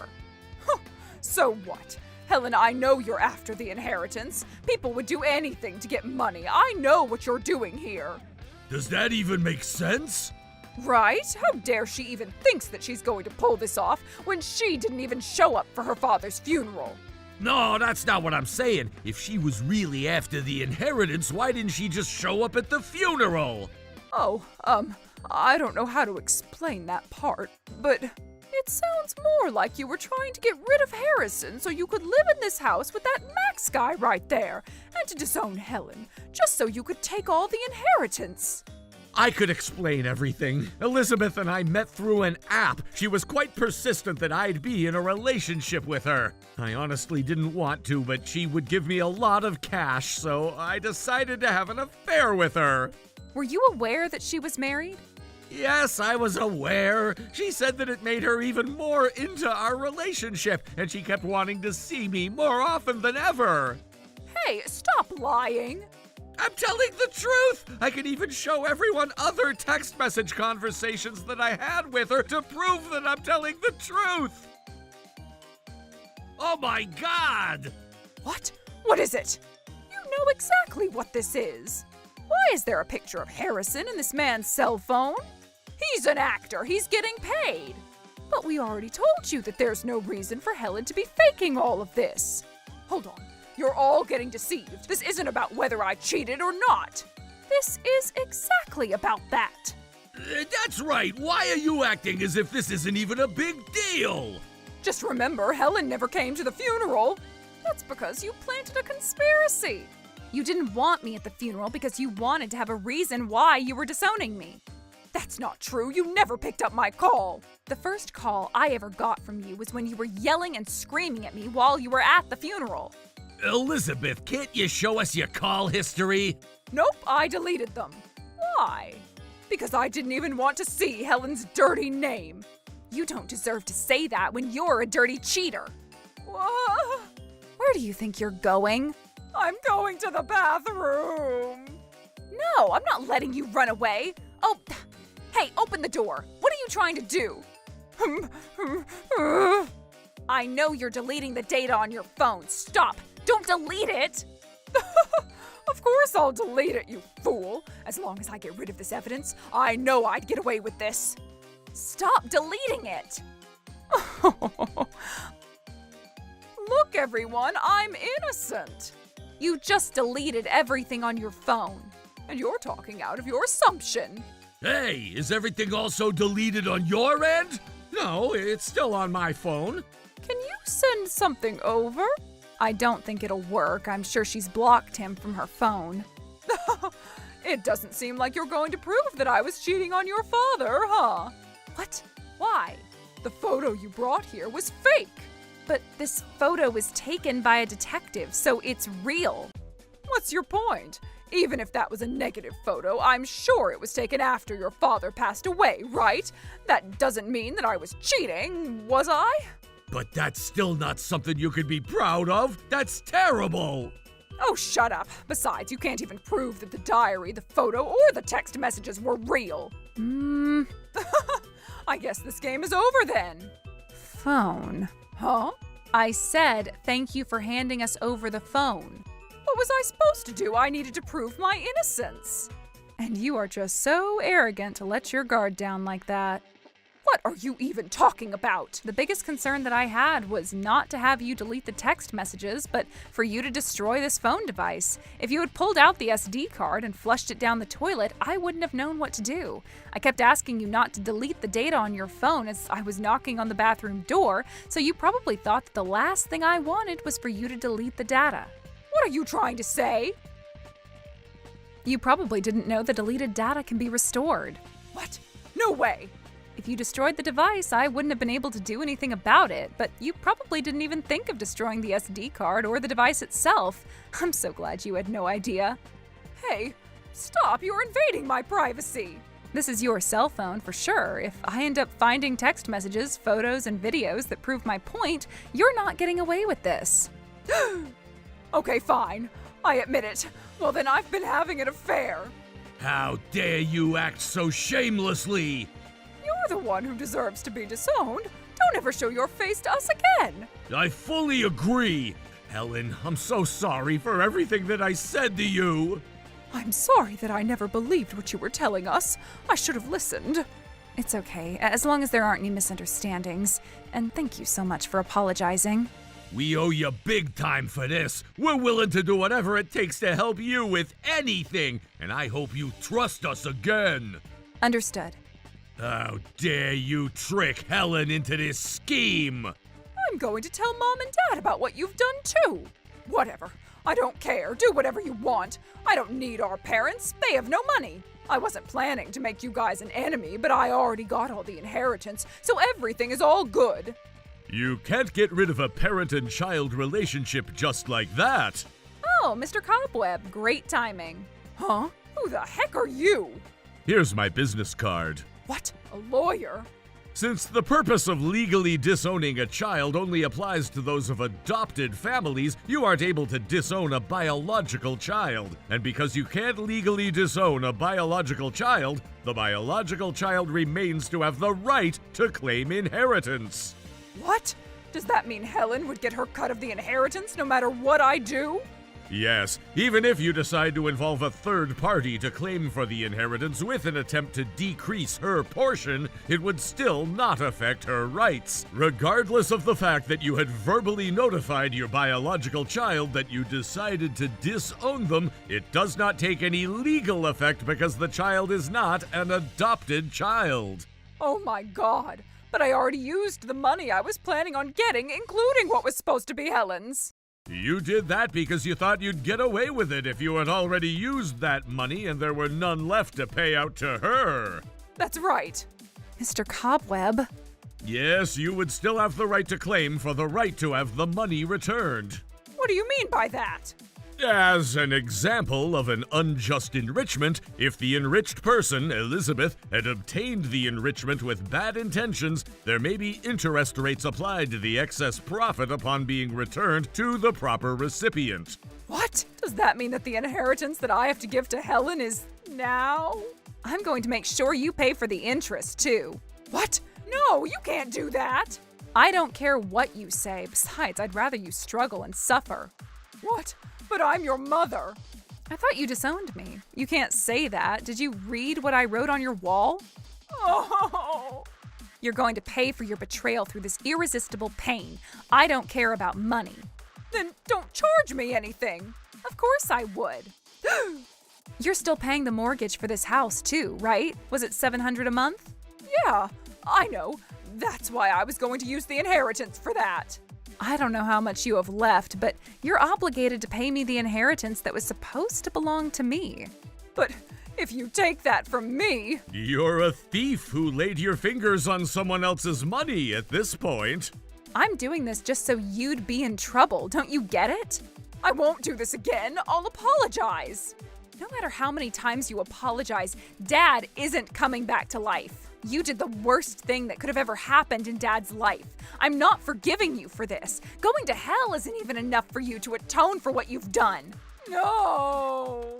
So what? Helen, I know you're after the inheritance. People would do anything to get money. I know what you're doing here. Does that even make sense? Right? How dare she even thinks that she's going to pull this off when she didn't even show up for her father's funeral? No, that's not what I'm saying. If she was really after the inheritance, why didn't she just show up at the funeral? Oh, I don't know how to explain that part, but it sounds more like you were trying to get rid of Harrison so you could live in this house with that Max guy right there, and to disown Helen, just so you could take all the inheritance. I could explain everything. Elizabeth and I met through an app. She was quite persistent that I'd be in a relationship with her. I honestly didn't want to, but she would give me a lot of cash, so I decided to have an affair with her. Were you aware that she was married? Yes, I was aware. She said that it made her even more into our relationship, and she kept wanting to see me more often than ever. Hey, stop lying. I'm telling the truth! I can even show everyone other text message conversations that I had with her to prove that I'm telling the truth! Oh my God! What? What is it? You know exactly what this is. Why is there a picture of Harrison in this man's cell phone? He's an actor. He's getting paid. But we already told you that there's no reason for Helen to be faking all of this. Hold on. You're all getting deceived. This isn't about whether I cheated or not. This is exactly about that. That's right. Why are you acting as if this isn't even a big deal? Just remember, Helen never came to the funeral. That's because you planted a conspiracy. You didn't want me at the funeral because you wanted to have a reason why you were disowning me. That's not true. You never picked up my call. The first call I ever got from you was when you were yelling and screaming at me while you were at the funeral. Elizabeth, can't you show us your call history? Nope, I deleted them. Why? Because I didn't even want to see Helen's dirty name. You don't deserve to say that when you're a dirty cheater. What? Where do you think you're going? I'm going to the bathroom. No, I'm not letting you run away. Oh, hey, open the door. What are you trying to do? I know you're deleting the data on your phone. Stop. Don't delete it. Of course I'll delete it, you fool. As long as I get rid of this evidence, I know I'd get away with this. Stop deleting it. Look, everyone, I'm innocent. You just deleted everything on your phone. And you're talking out of your assumption. Hey, is everything also deleted on your end? No, it's still on my phone. Can you send something over? I don't think it'll work. I'm sure she's blocked him from her phone. It doesn't seem like you're going to prove that I was cheating on your father, huh? What? Why? The photo you brought here was fake. But this photo was taken by a detective, so it's real. What's your point? Even if that was a negative photo, I'm sure it was taken after your father passed away, right? That doesn't mean that I was cheating, was I? But that's still not something you could be proud of. That's terrible. Oh, shut up. Besides, you can't even prove that the diary, the photo, or the text messages were real. I guess this game is over then. Phone. Huh? I said thank you for handing us over the phone. What was I supposed to do? I needed to prove my innocence. And you are just so arrogant to let your guard down like that. What are you even talking about? The biggest concern that I had was not to have you delete the text messages, but for you to destroy this phone device. If you had pulled out the SD card and flushed it down the toilet, I wouldn't have known what to do. I kept asking you not to delete the data on your phone as I was knocking on the bathroom door, so you probably thought that the last thing I wanted was for you to delete the data. What are you trying to say? You probably didn't know the deleted data can be restored. What? No way! If you destroyed the device, I wouldn't have been able to do anything about it, but you probably didn't even think of destroying the SD card or the device itself. I'm so glad you had no idea. Hey, stop! You're invading my privacy! This is your cell phone for sure. If I end up finding text messages, photos, and videos that prove my point, you're not getting away with this. Okay, fine. I admit it. Well, then I've been having an affair. How dare you act so shamelessly? You're the one who deserves to be disowned. Don't ever show your face to us again. I fully agree. Helen, I'm so sorry for everything that I said to you. I'm sorry that I never believed what you were telling us. I should have listened. It's okay, as long as there aren't any misunderstandings. And thank you so much for apologizing. We owe you big time for this. We're willing to do whatever it takes to help you with anything, and I hope you trust us again. Understood. How dare you trick Helen into this scheme? I'm going to tell Mom and Dad about what you've done too. Whatever. I don't care. Do whatever you want. I don't need our parents. They have no money. I wasn't planning to make you guys an enemy, but I already got all the inheritance, so everything is all good. You can't get rid of a parent and child relationship just like that. Oh, Mr. Cobweb, great timing. Huh? Who the heck are you? Here's my business card. What? A lawyer? Since the purpose of legally disowning a child only applies to those of adopted families, you aren't able to disown a biological child. And because you can't legally disown a biological child, the biological child remains to have the right to claim inheritance. What? Does that mean Helen would get her cut of the inheritance no matter what I do? Yes, even if you decide to involve a third party to claim for the inheritance with an attempt to decrease her portion, it would still not affect her rights. Regardless of the fact that you had verbally notified your biological child that you decided to disown them, it does not take any legal effect because the child is not an adopted child. Oh my God. But I already used the money I was planning on getting, including what was supposed to be Helen's. You did that because you thought you'd get away with it if you had already used that money and there were none left to pay out to her. That's right. Mr. Cobweb. Yes, you would still have the right to claim for the right to have the money returned. What do you mean by that? As an example of an unjust enrichment, if the enriched person, Elizabeth, had obtained the enrichment with bad intentions, there may be interest rates applied to the excess profit upon being returned to the proper recipient. What? Does that mean that the inheritance that I have to give to Helen is now? I'm going to make sure you pay for the interest, too. What? No, you can't do that. I don't care what you say. Besides, I'd rather you struggle and suffer. What? But I'm your mother. I thought you disowned me. You can't say that. Did you read what I wrote on your wall? Oh. You're going to pay for your betrayal through this irresistible pain. I don't care about money. Then don't charge me anything. Of course I would. You're still paying the mortgage for this house too, right? Was it $700 a month? Yeah, I know. That's why I was going to use the inheritance for that. I don't know how much you have left, but you're obligated to pay me the inheritance that was supposed to belong to me. But if you take that from me... You're a thief who laid your fingers on someone else's money at this point. I'm doing this just so you'd be in trouble, don't you get it? I won't do this again. I'll apologize. No matter how many times you apologize, Dad isn't coming back to life. You did the worst thing that could have ever happened in Dad's life. I'm not forgiving you for this. Going to hell isn't even enough for you to atone for what you've done. No.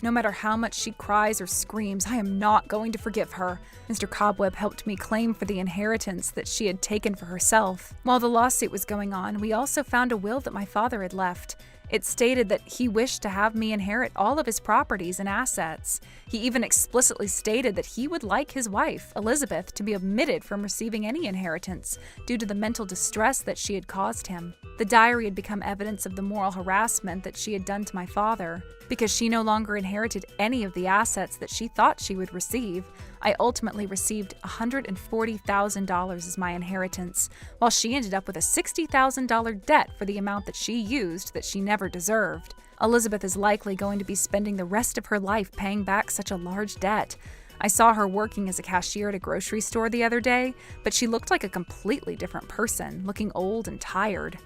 No matter how much she cries or screams, I am not going to forgive her. Mr. Cobweb helped me claim for the inheritance that she had taken for herself. While the lawsuit was going on, we also found a will that my father had left. It stated that he wished to have me inherit all of his properties and assets. He even explicitly stated that he would like his wife, Elizabeth, to be omitted from receiving any inheritance due to the mental distress that she had caused him. The diary had become evidence of the moral harassment that she had done to my father. Because she no longer inherited any of the assets that she thought she would receive, I ultimately received $140,000 as my inheritance, while she ended up with a $60,000 debt for the amount that she used that she never deserved. Elizabeth is likely going to be spending the rest of her life paying back such a large debt. I saw her working as a cashier at a grocery store the other day, but she looked like a completely different person, looking old and tired.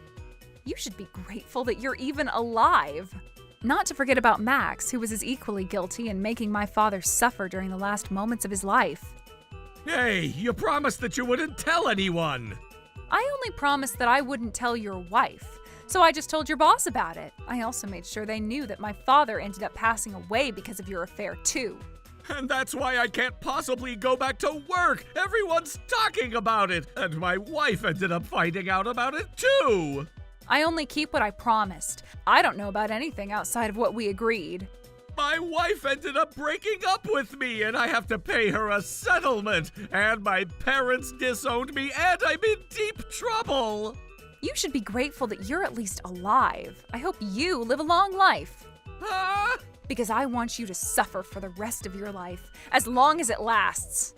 You should be grateful that you're even alive. Not to forget about Max, who was as equally guilty in making my father suffer during the last moments of his life. Hey, you promised that you wouldn't tell anyone. I only promised that I wouldn't tell your wife, so I just told your boss about it. I also made sure they knew that my father ended up passing away because of your affair, too. And that's why I can't possibly go back to work. Everyone's talking about it, and my wife ended up finding out about it, too. I only keep what I promised. I don't know about anything outside of what we agreed. My wife ended up breaking up with me, and I have to pay her a settlement. And my parents disowned me, and I'm in deep trouble. You should be grateful that you're at least alive. I hope you live a long life. Huh? Because I want you to suffer for the rest of your life, as long as it lasts.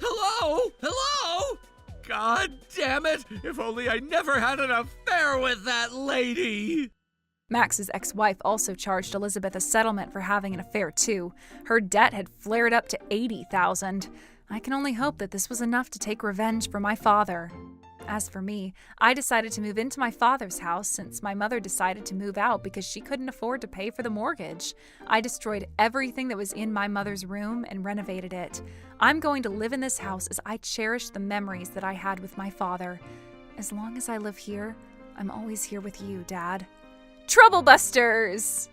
Hello? Hello? God damn it! If only I never had an affair with that lady! Max's ex-wife also charged Elizabeth a settlement for having an affair too. Her debt had flared up to $80,000. I can only hope that this was enough to take revenge for my father. As for me, I decided to move into my father's house since my mother decided to move out because she couldn't afford to pay for the mortgage. I destroyed everything that was in my mother's room and renovated it. I'm going to live in this house as I cherish the memories that I had with my father. As long as I live here, I'm always here with you, Dad. Troublebusters!